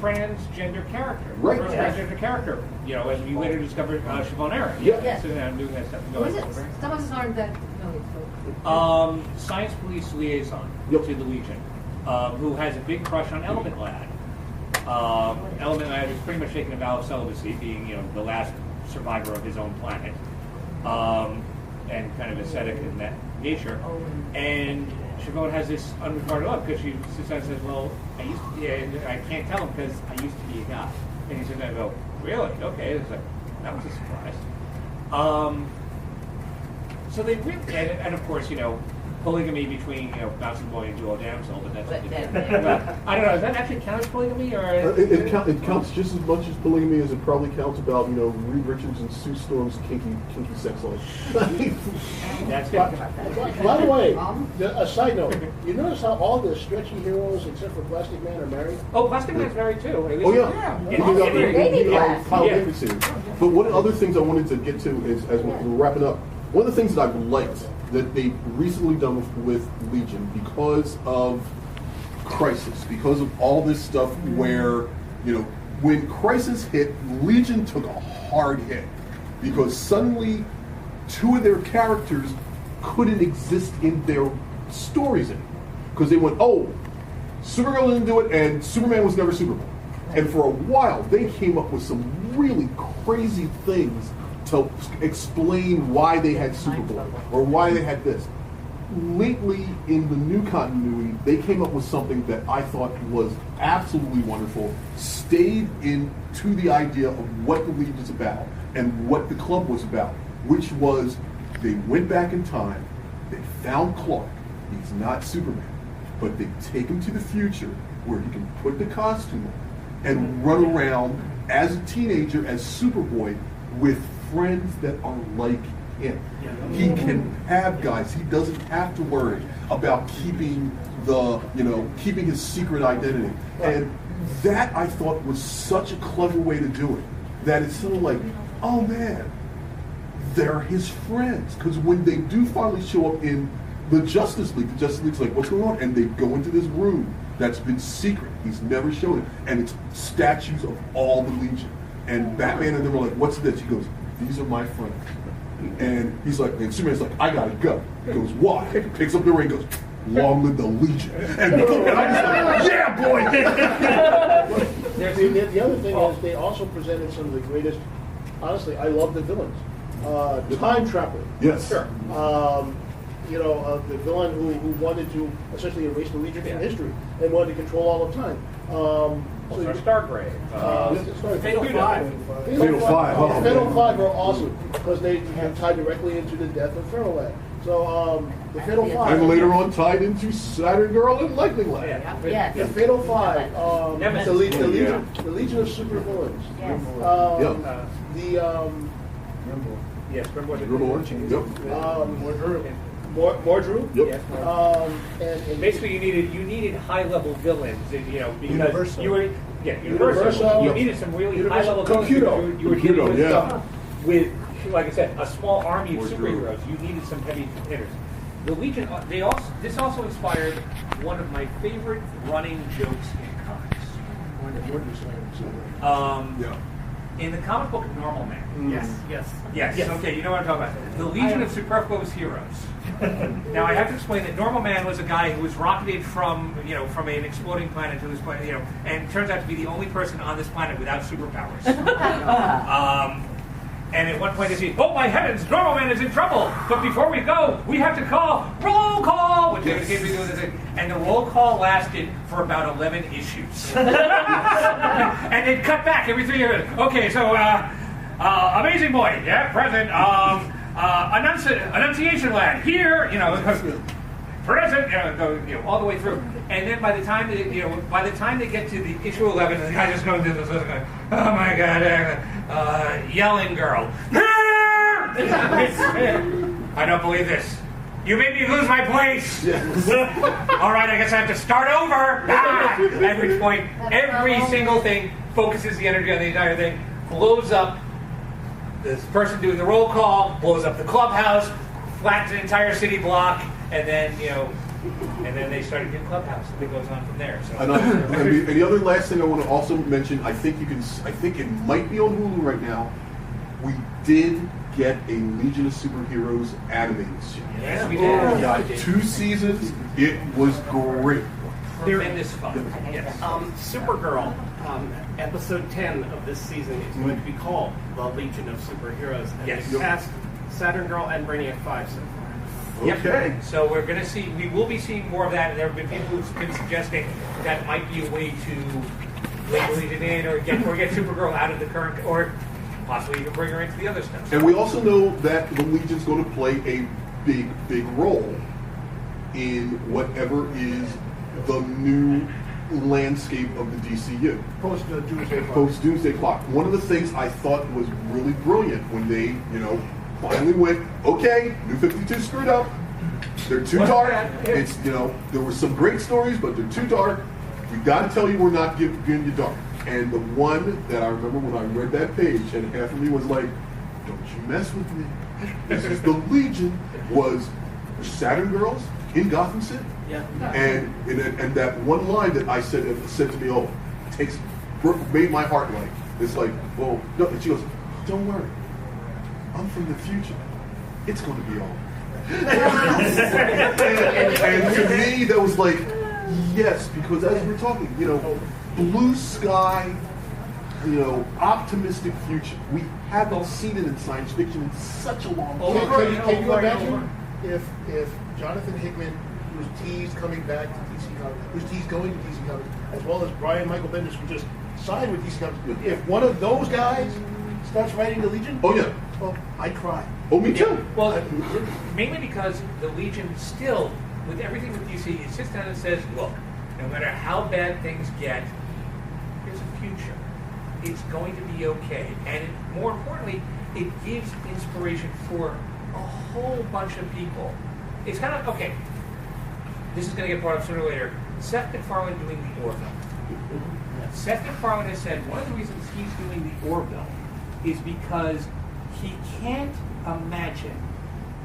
transgender character. Right. First transgender character. You know, as we later discovered, Siobhan Eric. Yeah. Sitting down and doing that stuff. Who is it? Some of us aren't that. No, Science police liaison Yep. to the Legion, who has a big crush on Element Lad. Element Lad is pretty much taking a vow of celibacy, being the last survivor of his own planet, and kind of ascetic in that nature. And Siobhan has this unregarded love because she says, "Well, and I can't tell him because I used to be a guy." And he says, "I go, really? Okay." It's like that was a surprise. So they really, and of course, polygamy between bouncing boy and dual damsel, but that's I don't know. Does that actually count as polygamy, or it counts just as much as polygamy as it probably counts about Reed Richards and Sue Storm's kinky sex life. That's good. By the way, a side note, you notice how all the stretchy heroes except for Plastic Man are married? Oh, Plastic Man's married too. At least Oh yeah. Kyle Davidson. But one of the other things I wanted to get to is, as we're wrapping up, one of the things that I've liked that they've recently done with Legion, because of Crisis, because of all this stuff where, when Crisis hit, Legion took a hard hit. Because suddenly, two of their characters couldn't exist in their stories anymore. Because they went, oh, Supergirl didn't do it, and Superman was never Superman. And for a while, they came up with some really crazy things to explain why they had Superboy or why they had this. Lately, in the new continuity, they came up with something that I thought was absolutely wonderful, stayed into the idea of what the Legion's about and what the club was about, which was they went back in time, they found Clark, he's not Superman, but they take him to the future where he can put the costume on and run around as a teenager, as Superboy, with friends that are like him. He can have guys. He doesn't have to worry about keeping keeping his secret identity. And that I thought was such a clever way to do it. That it's sort of like, oh man, they're his friends. Because when they do finally show up in the Justice League's like, what's going on? And they go into this room that's been secret. He's never shown it. And it's statues of all the Legion. And Batman and them are like, what's this? He goes, these are my friends. And he's like, and Superman's like, I gotta go. He goes, why? He picks up the ring, goes, long live the Legion. And I just like, yeah, boy. The other thing is they also presented some of the greatest. Honestly, I love the villains. Time Trapper. Yes. Sure. The villain who wanted to essentially erase the Legion from history and wanted to control all of time. Stargrave. Fatal Five. Fatal Five. Oh, Fatal Five are awesome because they tie directly into the death of Feral Lad. So the Fatal Five. And later on tied into Saturn Girl and Lightning Lad. Yes. The Fatal Five. The Legion of Super Villains. Yes. Yes, Mordru. Yep. Yes. And basically, you needed high level villains, because Universal. you were Universal. You needed some really high level villains. You were dealing with like I said, a small army of superheroes. You needed some heavy hitters. The Legion. This also inspired one of my favorite running jokes in comics. In the comic book Normal Man. Yes. Okay, you know what I'm talking about. The Legion of Superfluous Heroes. Now I have to explain that Normal Man was a guy who was rocketed from an exploding planet to this planet, and turns out to be the only person on this planet without superpowers. And at one point they say, "Oh my heavens, Normal Man is in trouble! But before we go, we have to call roll call!" Which and the roll call lasted for about 11 issues. And they'd cut back every 3 years. Okay, so Amazing Boy, present. Annunciation Lad here, present. All the way through. And then by the time they get to the issue 11, the guy just goes into this, going, "Oh my God, yelling girl." I don't believe this. You made me lose my place. All right, I guess I have to start over. At which point, every single thing focuses the energy on the entire thing, blows up this person doing the roll call, blows up the clubhouse, flattens an entire city block, and then and then they start a new clubhouse, and it goes on from there. So. And the other last thing I want to also mention, I think it might be on Hulu right now. We did get a Legion of Superheroes animated series. Yes, we did. We got 2 seasons. It was great. Tremendous fun. Yes. Supergirl, episode 10 of this season is going to be called The Legion of Superheroes. And Yes. they've cast Saturn Girl and Brainiac 5 so far. Okay. So we will be seeing more of that, and there have been people who've been suggesting that might be a way to bring Legion in or get Supergirl out of the current, or possibly even bring her into the other stuff. And we also know that the Legion's going to play a big role in whatever is the new landscape of the DCU. Post-Doomsday Clock. One of the things I thought was really brilliant when they, finally went, okay, New 52 screwed up. They're too dark. It's, there were some great stories, but they're too dark. We got to tell you we're not giving you dark. And the one that I remember when I read that page, and half of me was like, don't you mess with me. This is the Legion, was Saturn Girls in Gotham City. Yeah. And that one line that I said to me, made my heart light. It's like, well, no. And she goes, don't worry. I'm from the future. It's going to be all right. and to me, that was like, yes, because as we're talking, blue sky, optimistic future. We haven't seen it in science fiction in such a long time. Can you imagine if Jonathan Hickman, who's teased coming back to DC Comics, who's teased going to DC Comics, as well as Brian Michael Bendis, who just signed with DC Comics, if one of those guys starts writing the Legion, well, I cry. Oh, me too. Well, mainly because the Legion still, with everything with DC, it sits down and says, look, no matter how bad things get, there's a future. It's going to be okay. And more importantly, it gives inspiration for a whole bunch of people. It's kind of, okay, this is going to get brought up sooner or later. Seth MacFarlane doing the Orville. Seth MacFarlane has said one of the reasons he's doing the Orville is because he can't imagine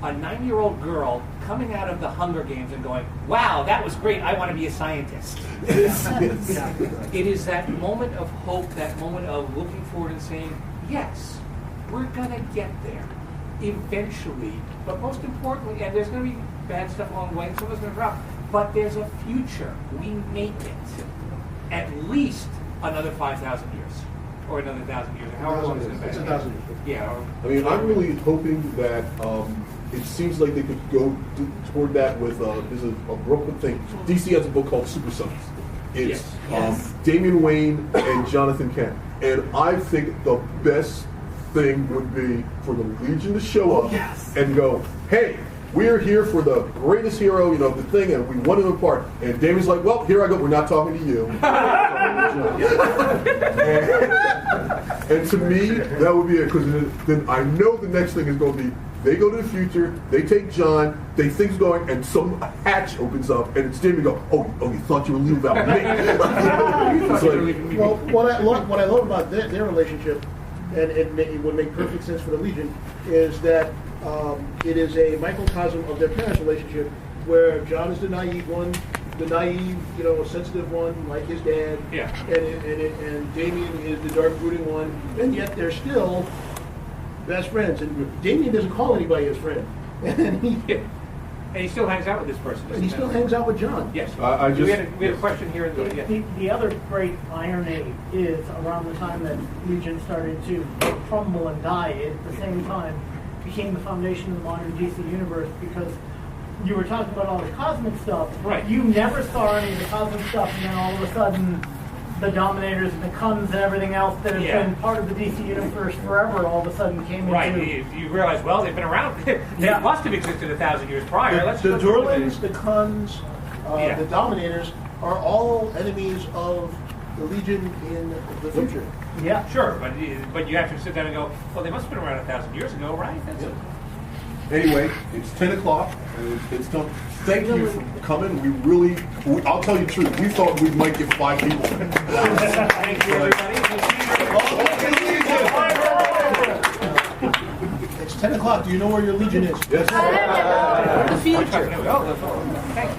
a 9-year-old girl coming out of the Hunger Games and going, wow, that was great, I want to be a scientist. It is that moment of hope, that moment of looking forward and saying, yes, we're going to get there eventually. But most importantly, and there's going to be bad stuff along the way, and some of it's going to drop, but there's a future. We make it. At least another 5,000 years. Or another 1,000 years. However long it's going to be. It's 1,000 years. Yeah. I mean, I'm really hoping that it seems like they could go toward that with, there's a Brooklyn thing. DC has a book called Super Sons. It's Damian Wayne and Jonathan Kent. And I think the best thing would be for the Legion to show up and go, hey, we're here for the greatest hero, the thing, and we want him apart. And Damien's like, well, here I go, we're not talking to you. and to me, that would be it, because then I know the next thing is going to be, they go to the future, they take John, they think's going, and some hatch opens up, and it's Damien go, oh, you thought you were leaving about me. Well, what I love about their relationship, and it would make perfect sense for the Legion, is that it is a microcosm of their parents' relationship, where John is the naive one, sensitive one, like his dad, and Damien is the dark, brooding one, and yet they're still best friends. And Damien doesn't call anybody his friend, and he still hangs out with this person. And he still hangs out with John. Yes. We had a question here. The other great irony is around the time that Legion started to crumble and die, at the same time became the foundation of the modern DC universe, because you were talking about all the cosmic stuff. Right. You never saw any of the cosmic stuff, and then all of a sudden the Dominators and the Kuns and everything else that have been part of the DC universe forever all of a sudden came into... Right, you realize, well, they've been around. They must have existed 1,000 years prior. The Durlans, the Kuns, the Dominators are all enemies of the Legion in the future. Yeah. Sure, but you have to sit down and go, well, they must have been around 1,000 years ago, right? Anyway, it's 10 o'clock, and it's done. Thank you for coming. I'll tell you the truth, we thought we might get 5 people. Thank you, everybody. It's 10 o'clock. Do you know where your Legion is? Yes. The future. Thank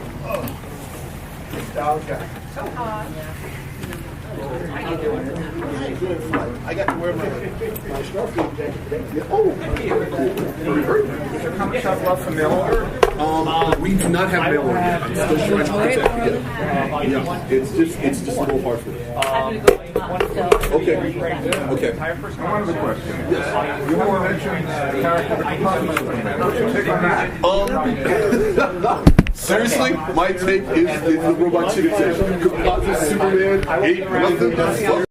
I got to wear my Starfield jacket today. We do not have mail order yet. I'm still trying to get that together. Yeah, it's just a little hard for me. Okay. Okay. One other question. Yes. You haven't mentioned the character of the composite Superman. What's your take on that? Seriously, my take is the robot chick says composite Superman ain't nothing but